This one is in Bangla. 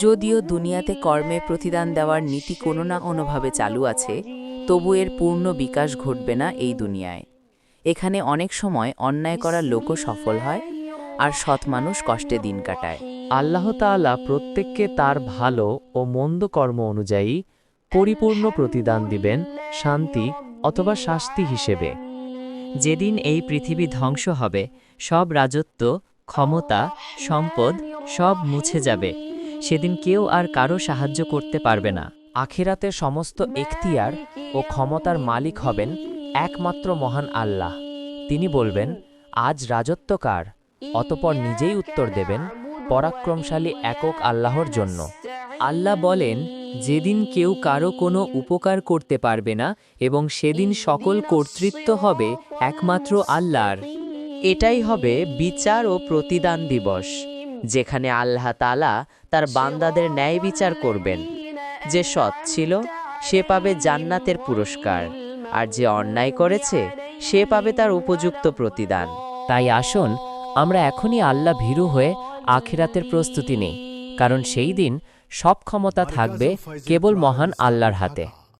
যদিও দুনিয়াতে কর্মে প্রতিদান দেওয়ার নীতি কোনো না কোনোভাবে চালু আছে, তবু এর পূর্ণ বিকাশ ঘটবে না এই দুনিয়ায়। এখানে অনেক সময় অন্যায় করার লোকও সফল হয়, আর সৎ মানুষ কষ্টে দিন কাটায়। আল্লাহ তাআলা প্রত্যেককে তার ভালো ও মন্দ কর্ম অনুযায়ী পরিপূর্ণ প্রতিদান দিবেন, শান্তি অথবা শাস্তি হিসেবে। যেদিন এই পৃথিবী ধ্বংস হবে, সব রাজত্ব, ক্ষমতা, সম্পদ সব মুছে যাবে। সেদিন কেউ আর কারো সাহায্য করতে পারবে না। আখিরাতে সমস্ত এখতিয়ার ও ক্ষমতার মালিক হবেন একমাত্র মহান আল্লাহ। তিনি বলবেন, আজ রাজত্ব কার? অতঃপর নিজেই উত্তর দেবেন, পরাক্রমশালী একক আল্লাহর জন্য। আল্লাহ বলেন, যেদিন কেউ কারো কোনো উপকার করতে পারবে না এবং সেদিন সকল কর্তৃত্ব হবে একমাত্র আল্লাহর। এটাই হবে বিচার ও প্রতিদান দিবস, যেখানে আল্লাহ তাআলা তার বান্দাদের ন্যায় বিচার করবেন। যে সৎ ছিল সে পাবে জান্নাতের পুরস্কার, আর যে অন্যায় করেছে সে পাবে তার উপযুক্ত প্রতিদান। তাই আসুন আমরা এখনই আল্লাহ ভীরু হয়ে আখিরাতের প্রস্তুতি নিই, কারণ সেই দিন সব ক্ষমতা থাকবে কেবল মহান আল্লাহর হাতে।